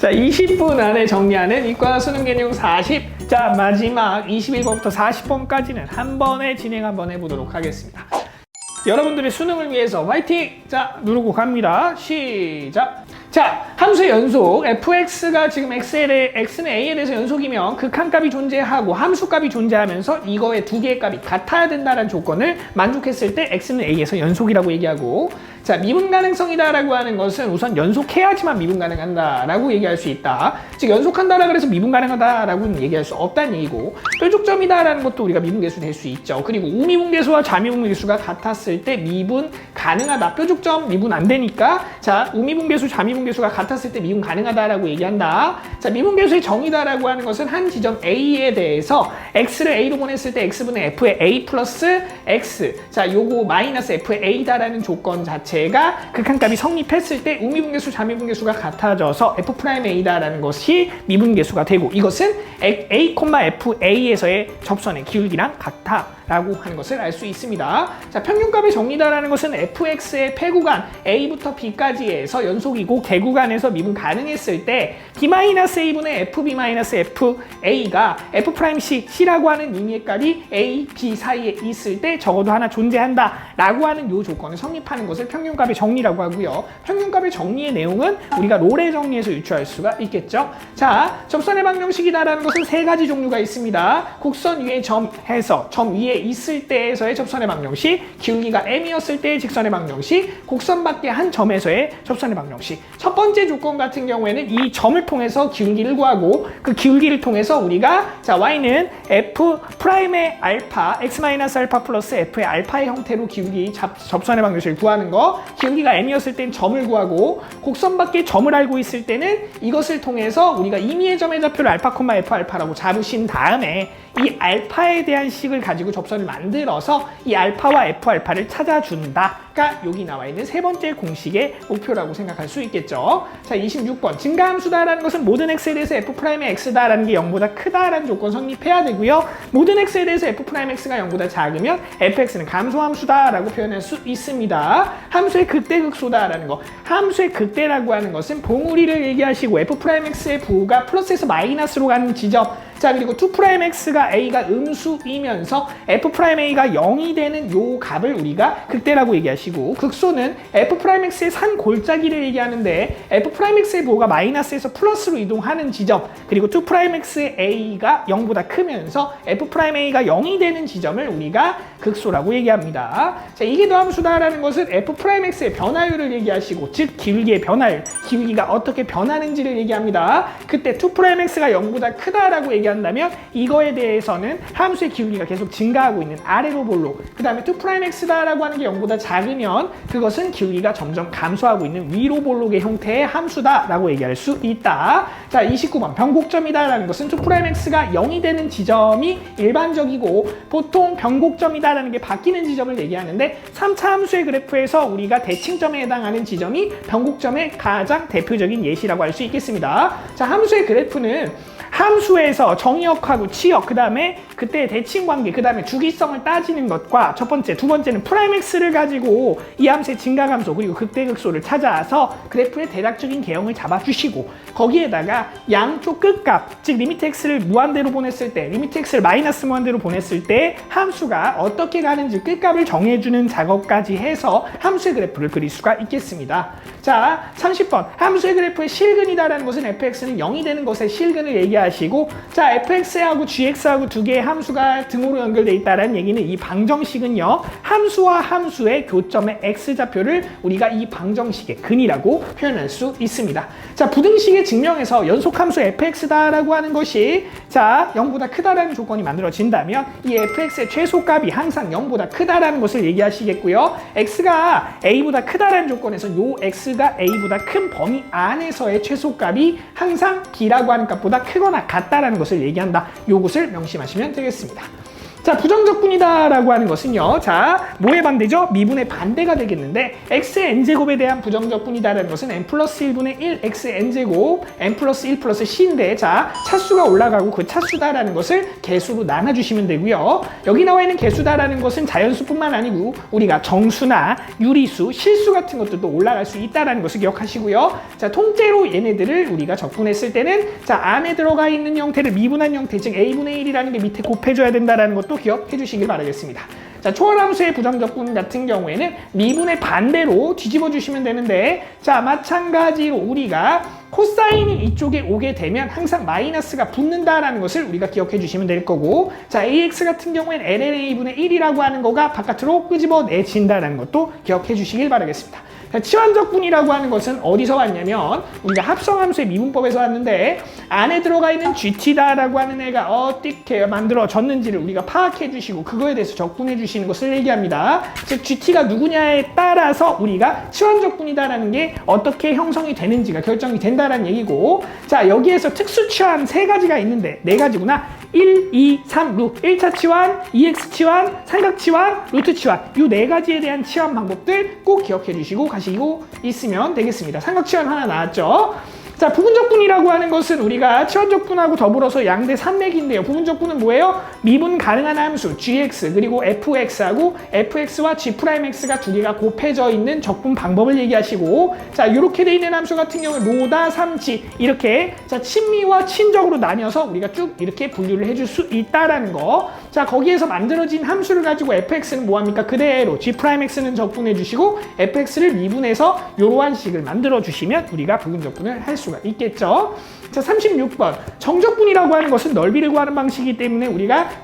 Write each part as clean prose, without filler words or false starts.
자, 20분 안에 정리하는 이과 수능 개념 40. 자, 마지막 21번부터 40번까지는 한 번에 진행 한번 해보도록 하겠습니다. 여러분들의 수능을 위해서 화이팅! 자, 누르고 갑니다. 시작! 자, 함수의 연속 fx가 지금 x는 a에 대해서 연속이면 극한값이 존재하고 함수값이 존재하면서 이거의 두 개의 값이 같아야 된다는 조건을 만족했을 때 x는 a에서 연속이라고 얘기하고, 자, 미분 가능성이다라고 하는 것은 우선 연속해야지만 미분 가능한다라고 얘기할 수 있다. 즉 연속한다라 그래서 미분 가능하다라고는 얘기할 수 없다는 얘기고, 뾰족점이다라는 것도 우리가 미분계수 될 수 있죠. 그리고 우미분계수와 좌미분계수가 같았을 때 미분 가능하다. 뾰족점 미분 안 되니까, 자, 우미분계수, 좌미분계수가 같았을 때 미분 가능하다라고 얘기한다. 자, 미분계수의 정의다라고 하는 것은 한 지점 A에 대해서 x를 A로 보냈을 때 x분의 f의 A 플러스 x, 자, 요거 마이너스 f의 A다라는 조건 자체가 극한값이 성립했을 때 우미분계수, 좌미분계수가 같아져서 f'A다라는 것이 미분계수가 되고, 이것은 A, FA에서의 접선의 기울기랑 같다라고 하는 것을 알 수 있습니다. 자, 평균값의 정리다라는 것은 fx의 폐구간 A부터 B까지에서 연속이고 개구간에서 미분 가능했을 때 b-a분의 fb-fa가 f'C라고 하는 의미의 값이 A, B 사이에 있을 때 적어도 하나 존재한다라고 하는 이 조건을 성립하는 것을 평균값의 정리라고 하고요. 평균값의 정리의 내용은 우리가 롤의 정리에서 유추할 수가 있겠죠. 자, 접선의 방정식이다라는 것은 세 가지 종류가 있습니다. 곡선 위에 점해서 점 위에 있을 때에서의 접선의 방정식, 기울기가 m이었을 때의 직선의 방정식, 곡선 밖에 한 점에서의 접선의 방정식. 첫 번째 조건 같은 경우에는 이 점을 통해서 기울기를 구하고, 그 기울기를 통해서 우리가, 자, y는 f'의 알파, x-알파 플러스 f의 알파의 형태로 기울기 접선의 방정식을 구하는 거, 기울기가 m이었을 땐 점을 구하고, 곡선 밖에 점을 알고 있을 때는 이것을 통해서 우리가 임의의 점의 좌표를 알파, f 알파라고 잡으신 다음에 이 알파에 대한 식을 가지고 접선을 만들어서 이 알파와 f 알파를 찾아준다가 여기 나와 있는 세 번째 공식의 목표라고 생각할 수 있겠죠. 자, 26번 증가함수다라는 것은 모든 x에 대해서 f'의 x다라는 게 0보다 크다라는 조건 성립해야 되고요. 모든 x에 대해서 f'x가 0보다 작으면 fx는 감소함수다라고 표현할 수 있습니다. 함수의 극대극소다라는 거, 함수의 극대라고 하는 것은 봉우리를 얘기하시고 f'x의 부호가 플러스에서 마이너스로 가는 지점, 자, 그리고 2'x가 a가 음수이면서 f'a가 0이 되는 요 값을 우리가 극대라고 얘기하시고, 극소는 f'x의 산 골짜기를 얘기하는데 f'x의 부호가 마이너스에서 플러스로 이동하는 지점, 그리고 2'x의 a가 0보다 크면서 f'a가 0이 되는 지점을 우리가 극소라고 얘기합니다. 자, 이기도함수다라는 것은 f'x의 변화율을 얘기하시고, 즉 기울기의 변화율, 기울기가 어떻게 변하는지를 얘기합니다. 그때 2'x가 0보다 크다라고 얘기한다면 이거에 대해서는 함수의 기울기가 계속 증가하고 있는 아래로 볼록, 그 다음에 2'x다라고 하는 게 0보다 작으면 그것은 기울기가 점점 감소하고 있는 위로 볼록의 형태의 함수다라고 얘기할 수 있다. 자, 29번 변곡점이다라는 것은 2'x가 0이 되는 지점이 일반적이고, 보통 변곡점이다라는 게 바뀌는 지점을 얘기하는데 3차 함수의 그래프에서 우리가 대칭점에 해당하는 지점이 변곡점의 가장 대표적인 예시라고 할 수 있겠습니다. 자, 함수의 그래프는 함수에서 정의역하고 치역, 그 다음에 그때 대칭관계, 그 다음에 주기성을 따지는 것과 첫 번째, 두 번째는 프라임X를 가지고 이 함수의 증가감소 그리고 극대극소를 찾아서 그래프의 대략적인 개형을 잡아주시고, 거기에다가 양쪽 끝값, 즉 리미트 x를 무한대로 보냈을 때, 리미트 x를 마이너스 무한대로 보냈을 때 함수가 어떻게 가는지 끝값을 정해주는 작업까지 해서 함수의 그래프를 그릴 수가 있겠습니다. 자, 30번 함수의 그래프의 실근이다라는 것은 fx는 0이 되는 것의 실근을 얘기하시고, 자, fx하고 gx하고 두 개의 함수가 등호로 연결되어 있다는 얘기는 이 방정식은요, 함수와 함수의 교점의 x좌표를 우리가 이 방정식의 근이라고 표현할 수 있습니다. 자, 부등식의 증명에서 연속함수 fx다라고 하는 것이, 자, 0보다 크다라는 조건이 만들어진다면 이 fx의 최소값이 항상 0보다 크다라는 것을 얘기하시겠고요. x가 a보다 크다라는 조건에서 요 x가 a보다 큰 범위 안에서의 최소값이 항상 b라고 하는 값보다 크거나 같다라는 것을 얘기한다. 요것을 명심하시면 되겠습니다. 자, 부정적분이다라고 하는 것은요. 자, 뭐의 반대죠? 미분의 반대가 되겠는데 x의 n제곱에 대한 부정적분이다라는 것은 n 플러스 1분의 1 x의 n제곱 n 플러스 1 플러스 c인데 자, 차수가 올라가고 그 차수다라는 것을 개수로 나눠주시면 되고요. 여기 나와 있는 개수다라는 것은 자연수뿐만 아니고 우리가 정수나 유리수, 실수 같은 것들도 올라갈 수 있다라는 것을 기억하시고요. 자, 통째로 얘네들을 우리가 적분했을 때는 자, 안에 들어가 있는 형태를 미분한 형태, 즉 a분의 1이라는 게 밑에 곱해줘야 된다라는 것도 기억해 주시길 바라겠습니다. 자, 초월함수의 부정적분 같은 경우에는 미분의 반대로 뒤집어 주시면 되는데 자, 마찬가지로 우리가 코사인이 이쪽에 오게 되면 항상 마이너스가 붙는다라는 것을 우리가 기억해 주시면 될 거고 자, AX 같은 경우에는 LNA분의 1이라고 하는 거가 바깥으로 끄집어내진다는 것도 기억해 주시길 바라겠습니다. 자, 치환적분이라고 하는 것은 어디서 왔냐면 우리가 합성함수의 미분법에서 왔는데 안에 들어가 있는 GT다라고 하는 애가 어떻게 만들어졌는지를 우리가 파악해 주시고 그거에 대해서 적분해 주시는 것을 얘기합니다. 즉 GT가 누구냐에 따라서 우리가 치환적분이다라는 게 어떻게 형성이 되는지가 결정이 된다라는 얘기고 자, 여기에서 특수치환 3가지가 있는데 4가지구나. 1, 2, 3, 루 1차 치환, 2x 치환, 삼각치환, 루트 치환 이 4가지에 대한 치환 방법들 꼭 기억해 주시고 가시고 있으면 되겠습니다. 삼각치환 하나 나왔죠? 자, 부분적분이라고 하는 것은 우리가 치환적분하고 더불어서 양대 산맥인데요. 부분적분은 뭐예요? 미분 가능한 함수 gx 그리고 fx하고 fx와 g'x가 두 개가 곱해져 있는 적분 방법을 얘기하시고 자, 이렇게 돼 있는 함수 같은 경우는 로다, 삼치 이렇게 자, 친미와 친적으로 나뉘어서 우리가 쭉 이렇게 분류를 해줄 수 있다라는 거. 자, 거기에서 만들어진 함수를 가지고 fx는 뭐합니까? 그대로 g'x는 적분해 주시고 fx를 미분해서 이러한 식을 만들어 주시면 우리가 부분적분을 할 수가 있겠죠. 자, 36번 정적분이라고 하는 것은 넓이를 구하는 방식이기 때문에 우리가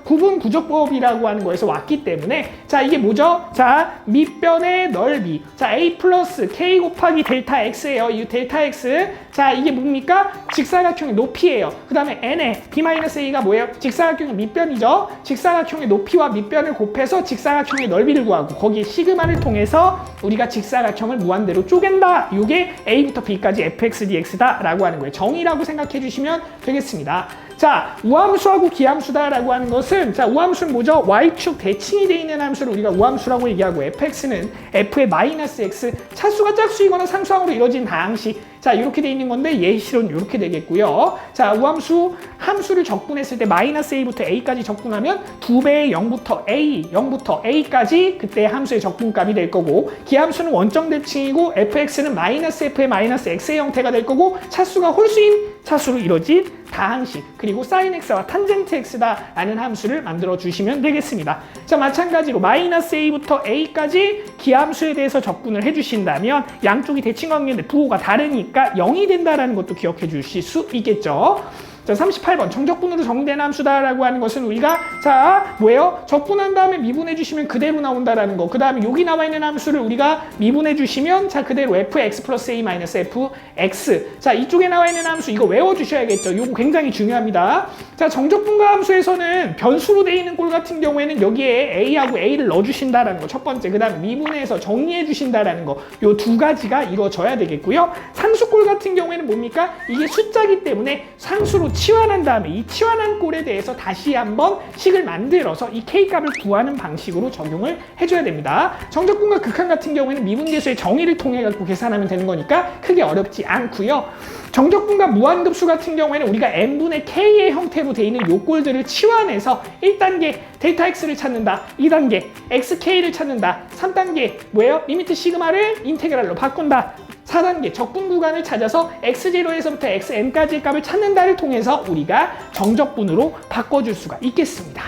구분구적법이라고 하는 거에서 왔기 때문에 자, 이게 뭐죠? 자, 밑변의 넓이 자, a 플러스 k 곱하기 델타 x예요. 이 델타 x 자, 이게 뭡니까? 직사각형의 높이예요. 그 다음에 n의 b-a가 뭐예요? 직사각형의 밑변이죠. 직사각형의 높이와 밑변을 곱해서 직사각형의 넓이를 구하고 거기에 시그마를 통해서 우리가 직사각형을 무한대로 쪼갠다. 이게 a부터 b까지 fx dx다 라고 하는 거예요. 정의라고 생각해 주시면 되겠습니다. 자, 우함수하고 기함수다라고 하는 것은 자, 우함수는 뭐죠? y축 대칭이 되어 있는 함수를 우리가 우함수라고 얘기하고 fx는 f의 마이너스 x 차수가 짝수이거나 상수항으로 이루어진 다항식 자, 이렇게 돼 있는 건데 예시로는 이렇게 되겠고요. 자, 우함수 함수를 적분했을 때 마이너스 a부터 a까지 적분하면 2배의 0부터 a까지 그때 함수의 적분값이 될 거고 기함수는 원점 대칭이고 fx는 마이너스 f의 마이너스 x의 형태가 될 거고 차수가 홀수인 차수로 이루어진 다항식 그리고 sin x와 탄젠트 x다 라는 함수를 만들어 주시면 되겠습니다. 자, 마찬가지로 마이너스 a부터 a까지 기함수에 대해서 적분을 해주신다면 양쪽이 대칭관계인데 부호가 다르니까 0이 된다는 것도 기억해 주실 수 있겠죠. 자, 38번 정적분으로 정된 함수다라고 하는 것은 우리가 자, 뭐예요? 적분한 다음에 미분해 주시면 그대로 나온다라는 거. 그 다음에 여기 나와 있는 함수를 우리가 미분해 주시면 자, 그대로 fx 플러스 a 마이너스 fx 자, 이쪽에 나와 있는 함수 이거 외워 주셔야겠죠. 이거 굉장히 중요합니다. 자, 정적분과 함수에서는 변수로 되어 있는 꼴 같은 경우에는 여기에 a하고 a를 넣어 주신다라는 거 첫 번째. 그 다음에 미분해서 정리해 주신다라는 거. 요 2가지가 이루어져야 되겠고요. 상수꼴 같은 경우에는 뭡니까? 이게 숫자이기 때문에 상수로 치환한 다음에 이 치환한 꼴에 대해서 다시 한번 식을 만들어서 이 K값을 구하는 방식으로 적용을 해줘야 됩니다. 정적분과 극한 같은 경우에는 미분계수의 정의를 통해 갖고 계산하면 되는 거니까 크게 어렵지 않고요. 정적분과 무한급수 같은 경우에는 우리가 n분의 k의 형태로 되어 있는 요 꼴들을 치환해서 1단계 델타 x를 찾는다. 2단계 xk를 찾는다. 3단계 뭐예요? 리미트 시그마를 인테그랄로 바꾼다. 4단계 적분 구간을 찾아서 x0에서부터 xn까지의 값을 찾는다를 통해서 우리가 정적분으로 바꿔줄 수가 있겠습니다.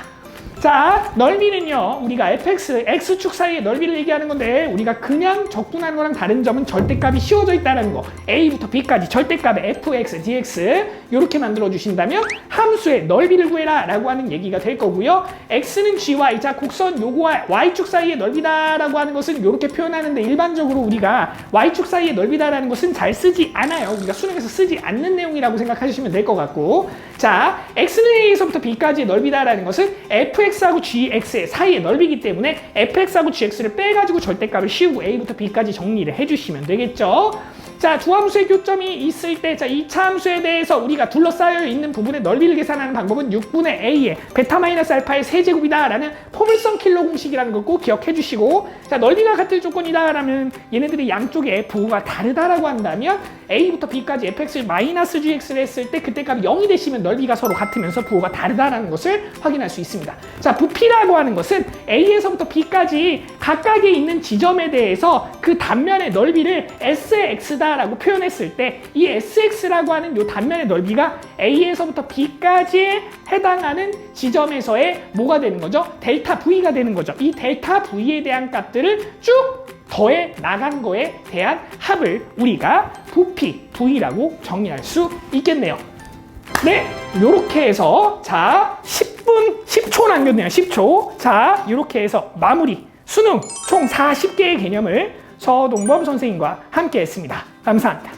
자, 넓이는요, 우리가 fx, x축 사이의 넓이를 얘기하는 건데 우리가 그냥 적분하는 거랑 다른 점은 절대값이 씌워져 있다는 거. a부터 b까지 절대값의 fx, dx 이렇게 만들어 주신다면 함수의 넓이를 구해라 라고 하는 얘기가 될 거고요. x는 gy, 자, 곡선 요거와 y축 사이의 넓이다 라고 하는 것은 이렇게 표현하는데 일반적으로 우리가 y축 사이의 넓이다 라는 것은 잘 쓰지 않아요. 우리가 수능에서 쓰지 않는 내용이라고 생각하시면 될 것 같고 자, x는 a에서부터 b까지의 넓이다 라는 것은 fx하고 gx의 사이의 넓이기 때문에 fx하고 gx를 빼가지고 절대값을 씌우고 a부터 b까지 정리를 해주시면 되겠죠. 자, 두 함수의 교점이 있을 때, 자, 2차 함수에 대해서 우리가 둘러싸여 있는 부분의 넓이를 계산하는 방법은 6분의 a의 베타 마이너스 알파의 세제곱이다 라는 포물선 킬러 공식이라는 걸 꼭 기억해 주시고, 자, 넓이가 같을 조건이다 라면 얘네들이 양쪽에 부호가 다르다라고 한다면 a부터 b까지 fx를 마이너스 gx를 했을 때 그때 값이 0이 되시면 넓이가 서로 같으면서 부호가 다르다라는 것을 확인할 수 있습니다. 자, 부피라고 하는 것은 a에서부터 b까지 각각에 있는 지점에 대해서 그 단면의 넓이를 sx다라고 표현했을 때 이 sx라고 하는 이 단면의 넓이가 a에서부터 b까지에 해당하는 지점에서의 뭐가 되는 거죠? 델타 v가 되는 거죠. 이 델타 v에 대한 값들을 쭉 더해 나간 거에 대한 합을 우리가 부피 v라고 정의할 수 있겠네요. 네, 요렇게 해서 자 10초 남겼네요. 10초. 자, 이렇게 해서 마무리. 수능 총 40개의 개념을 서동범 선생님과 함께 했습니다. 감사합니다.